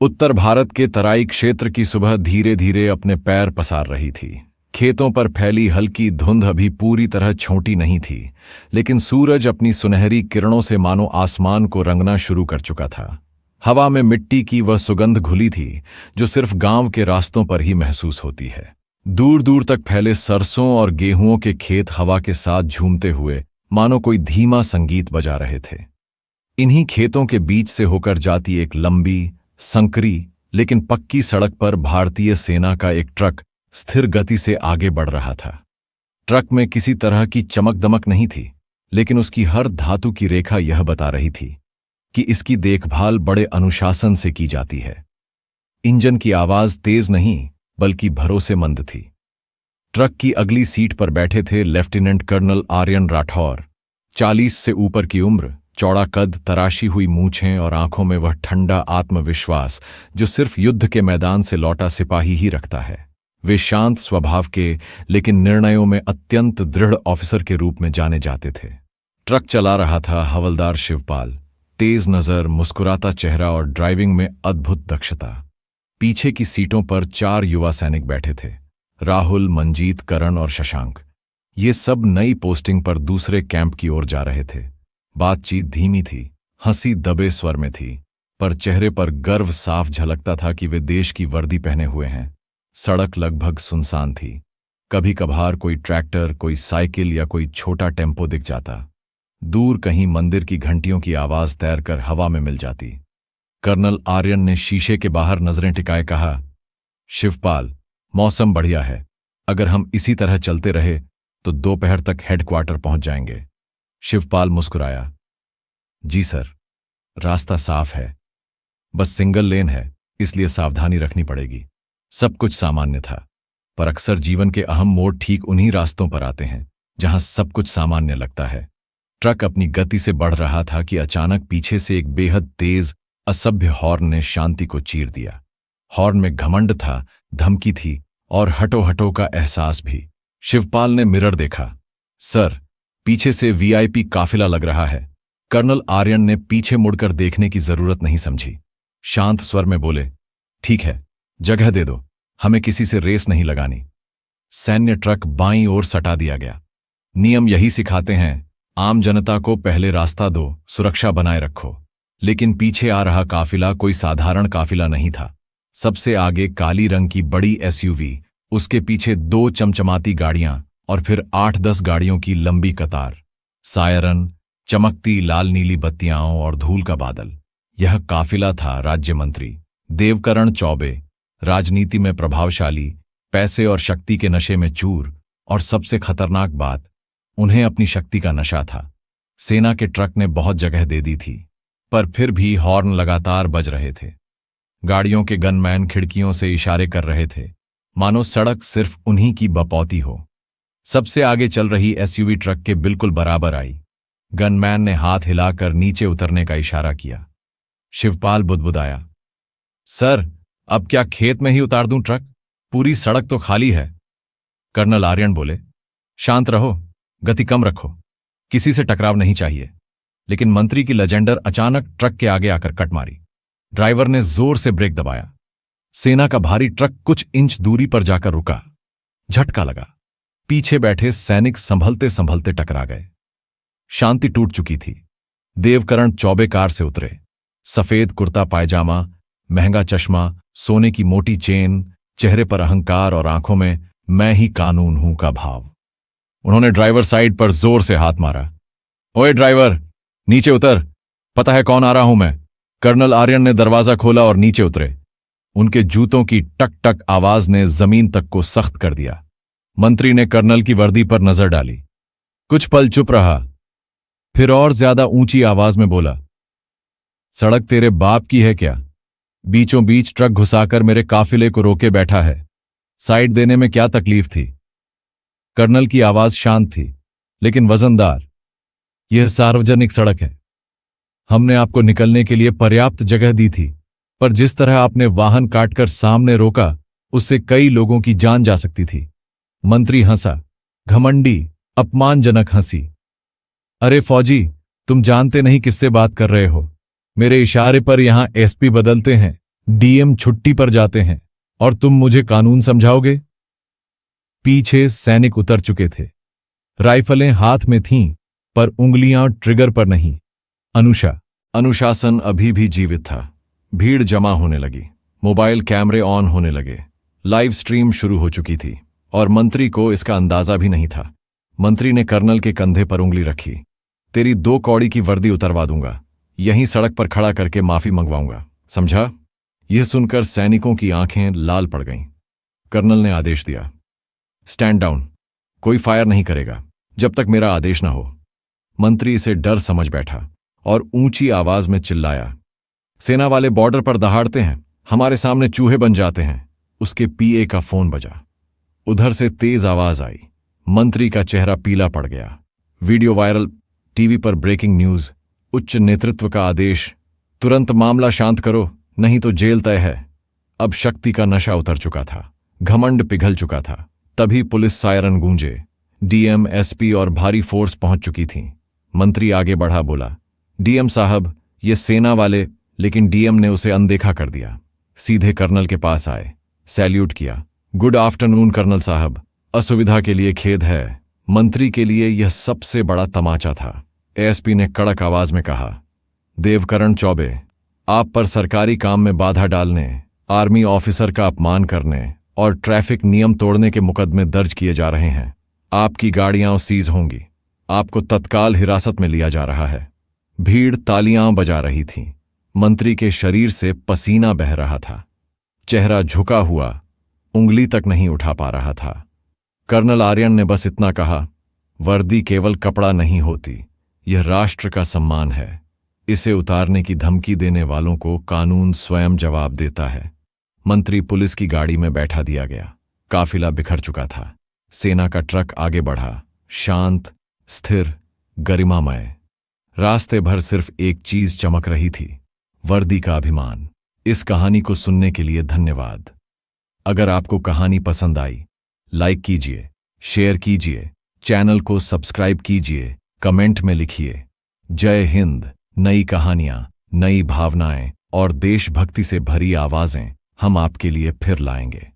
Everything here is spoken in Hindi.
उत्तर भारत के तराई क्षेत्र की सुबह धीरे धीरे अपने पैर पसार रही थी। खेतों पर फैली हल्की धुंध अभी पूरी तरह छोटी नहीं थी, लेकिन सूरज अपनी सुनहरी किरणों से मानो आसमान को रंगना शुरू कर चुका था। हवा में मिट्टी की वह सुगंध घुली थी जो सिर्फ गांव के रास्तों पर ही महसूस होती है। दूर दूर तक फैले सरसों और गेहूंओं के खेत हवा के साथ झूमते हुए मानो कोई धीमा संगीत बजा रहे थे। इन्हीं खेतों के बीच से होकर जाती एक लंबी, संकरी लेकिन पक्की सड़क पर भारतीय सेना का एक ट्रक स्थिर गति से आगे बढ़ रहा था। ट्रक में किसी तरह की चमक दमक नहीं थी, लेकिन उसकी हर धातु की रेखा यह बता रही थी कि इसकी देखभाल बड़े अनुशासन से की जाती है। इंजन की आवाज तेज नहीं बल्कि भरोसेमंद थी। ट्रक की अगली सीट पर बैठे थे लेफ्टिनेंट कर्नल आर्यन राठौर। 40 से ऊपर की उम्र, चौड़ा कद, तराशी हुई मूछें और आंखों में वह ठंडा आत्मविश्वास जो सिर्फ युद्ध के मैदान से लौटा सिपाही ही रखता है। वे शांत स्वभाव के लेकिन निर्णयों में अत्यंत दृढ़ ऑफिसर के रूप में जाने जाते थे। ट्रक चला रहा था हवलदार शिवपाल, तेज नजर, मुस्कुराता चेहरा और ड्राइविंग में अद्भुत दक्षता। पीछे की सीटों पर 4 युवा सैनिक बैठे थे, राहुल, मंजीत, करण और शशांक। ये सब नई पोस्टिंग पर दूसरे कैंप की ओर जा रहे थे। बातचीत धीमी थी, हंसी दबे स्वर में थी, पर चेहरे पर गर्व साफ झलकता था कि वे देश की वर्दी पहने हुए हैं। सड़क लगभग सुनसान थी। कभी कभार कोई ट्रैक्टर, कोई साइकिल या कोई छोटा टेम्पो दिख जाता। दूर कहीं मंदिर की घंटियों की आवाज तैरकर हवा में मिल जाती। कर्नल आर्यन ने शीशे के बाहर नजरें टिकाए कहा, शिवपाल, मौसम बढ़िया है। अगर हम इसी तरह चलते रहे तो दोपहर तक हेडक्वार्टर पहुंच जाएंगे। शिवपाल मुस्कुराया, जी सर, रास्ता साफ है, बस सिंगल लेन है, इसलिए सावधानी रखनी पड़ेगी। सब कुछ सामान्य था, पर अक्सर जीवन के अहम मोड़ ठीक उन्हीं रास्तों पर आते हैं जहां सब कुछ सामान्य लगता है। ट्रक अपनी गति से बढ़ रहा था कि अचानक पीछे से एक बेहद तेज, असभ्य हॉर्न ने शांति को चीर दिया। हॉर्न में घमंड था, धमकी थी और हटो हटो का एहसास भी। शिवपाल ने मिरर देखा। सर, पीछे से वीआईपी काफिला लग रहा है। कर्नल आर्यन ने पीछे मुड़कर देखने की जरूरत नहीं समझी। शांत स्वर में बोले, ठीक है, जगह दे दो, हमें किसी से रेस नहीं लगानी। सैन्य ट्रक बाईं ओर सटा दिया गया। नियम यही सिखाते हैं, आम जनता को पहले रास्ता दो, सुरक्षा बनाए रखो। लेकिन पीछे आ रहा काफिला कोई साधारण काफिला नहीं था। सबसे आगे काली रंग की बड़ी एसयूवी, उसके पीछे 2 चमचमाती गाड़ियां और फिर 8-10 गाड़ियों की लंबी कतार। सायरन, चमकती लाल नीली बत्तियां और धूल का बादल। यह काफिला था राज्य मंत्री देवकरण चौबे, राजनीति में प्रभावशाली, पैसे और शक्ति के नशे में चूर, और सबसे खतरनाक बात, उन्हें अपनी शक्ति का नशा था। सेना के ट्रक ने बहुत जगह दे दी थी, पर फिर भी हॉर्न लगातार बज रहे थे। गाड़ियों के गनमैन खिड़कियों से इशारे कर रहे थे, मानो सड़क सिर्फ उन्हीं की बपौती हो। सबसे आगे चल रही एसयूवी ट्रक के बिल्कुल बराबर आई। गनमैन ने हाथ हिलाकर नीचे उतरने का इशारा किया। शिवपाल बुदबुदाया, सर, अब क्या खेत में ही उतार दूं ट्रक? पूरी सड़क तो खाली है। कर्नल आर्यन बोले, शांत रहो, गति कम रखो, किसी से टकराव नहीं चाहिए। लेकिन मंत्री की लेजेंडर अचानक ट्रक के आगे आकर कट मारी। ड्राइवर ने जोर से ब्रेक दबाया। सेना का भारी ट्रक कुछ इंच दूरी पर जाकर रुका। झटका लगा। पीछे बैठे सैनिक संभलते संभलते टकरा गए। शांति टूट चुकी थी। देवकरण चौबे कार से उतरे। सफेद कुर्ता पायजामा, महंगा चश्मा, सोने की मोटी चेन, चेहरे पर अहंकार और आंखों में मैं ही कानून हूं का भाव। उन्होंने ड्राइवर साइड पर जोर से हाथ मारा। ओए ड्राइवर, नीचे उतर, पता है कौन आ रहा हूं मैं। कर्नल आर्यन ने दरवाजा खोला और नीचे उतरे। उनके जूतों की टक टक आवाज ने जमीन तक को सख्त कर दिया। मंत्री ने कर्नल की वर्दी पर नजर डाली। कुछ पल चुप रहा, फिर और ज्यादा ऊंची आवाज में बोला, सड़क तेरे बाप की है क्या? बीचों बीच ट्रक घुसाकर मेरे काफिले को रोके बैठा है। साइड देने में क्या तकलीफ थी? कर्नल की आवाज शांत थी लेकिन वजनदार। यह सार्वजनिक सड़क है। हमने आपको निकलने के लिए पर्याप्त जगह दी थी, पर जिस तरह आपने वाहन काटकर सामने रोका, उससे कई लोगों की जान जा सकती थी। मंत्री हंसा, घमंडी, अपमानजनक हंसी। अरे फौजी, तुम जानते नहीं किससे बात कर रहे हो। मेरे इशारे पर यहां एसपी बदलते हैं, डीएम छुट्टी पर जाते हैं और तुम मुझे कानून समझाओगे? पीछे सैनिक उतर चुके थे। राइफलें हाथ में थीं, पर उंगलियां ट्रिगर पर नहीं। अनुशासन अभी भी जीवित था। भीड़ जमा होने लगी, मोबाइल कैमरे ऑन होने लगे, लाइव स्ट्रीम शुरू हो चुकी थी और मंत्री को इसका अंदाजा भी नहीं था। मंत्री ने कर्नल के कंधे पर उंगली रखी। तेरी 2 कौड़ी की वर्दी उतरवा दूंगा, यहीं सड़क पर खड़ा करके माफी मंगवाऊंगा, समझा? यह सुनकर सैनिकों की आंखें लाल पड़ गईं। कर्नल ने आदेश दिया, स्टैंड डाउन, कोई फायर नहीं करेगा जब तक मेरा आदेश ना हो। मंत्री इसे डर समझ बैठा और ऊंची आवाज में चिल्लाया, सेना वाले बॉर्डर पर दहाड़ते हैं, हमारे सामने चूहे बन जाते हैं। उसके पीए का फोन बजा। उधर से तेज आवाज आई। मंत्री का चेहरा पीला पड़ गया। वीडियो वायरल, टीवी पर ब्रेकिंग न्यूज, उच्च नेतृत्व का आदेश, तुरंत मामला शांत करो नहीं तो जेल तय है। अब शक्ति का नशा उतर चुका था, घमंड पिघल चुका था। तभी पुलिस सायरन गूंजे। डीएम, एसपी और भारी फोर्स पहुंच चुकी थी। मंत्री आगे बढ़ा, बोला, डीएम साहब, ये सेना वाले। लेकिन डीएम ने उसे अनदेखा कर दिया। सीधे कर्नल के पास आए, सैल्यूट किया। गुड आफ्टरनून कर्नल साहब, असुविधा के लिए खेद है। मंत्री के लिए यह सबसे बड़ा तमाचा था। एसपी ने कड़क आवाज में कहा, देवकरण चौबे, आप पर सरकारी काम में बाधा डालने, आर्मी ऑफिसर का अपमान करने और ट्रैफिक नियम तोड़ने के मुकदमे दर्ज किए जा रहे हैं। आपकी गाड़ियां सीज होंगी। आपको तत्काल हिरासत में लिया जा रहा है। भीड़ तालियां बजा रही थी। मंत्री के शरीर से पसीना बह रहा था। चेहरा झुका हुआ, उंगली तक नहीं उठा पा रहा था। कर्नल आर्यन ने बस इतना कहा, वर्दी केवल कपड़ा नहीं होती, यह राष्ट्र का सम्मान है। इसे उतारने की धमकी देने वालों को कानून स्वयं जवाब देता है। मंत्री पुलिस की गाड़ी में बैठा दिया गया। काफिला बिखर चुका था। सेना का ट्रक आगे बढ़ा, शांत, स्थिर, गरिमामय। रास्ते भर सिर्फ एक चीज चमक रही थी, वर्दी का अभिमान। इस कहानी को सुनने के लिए धन्यवाद। अगर आपको कहानी पसंद आई, लाइक कीजिए, शेयर कीजिए, चैनल को सब्सक्राइब कीजिए, कमेंट में लिखिए। जय हिंद। नई कहानियां, नई भावनाएं और देशभक्ति से भरी आवाजें हम आपके लिए फिर लाएंगे।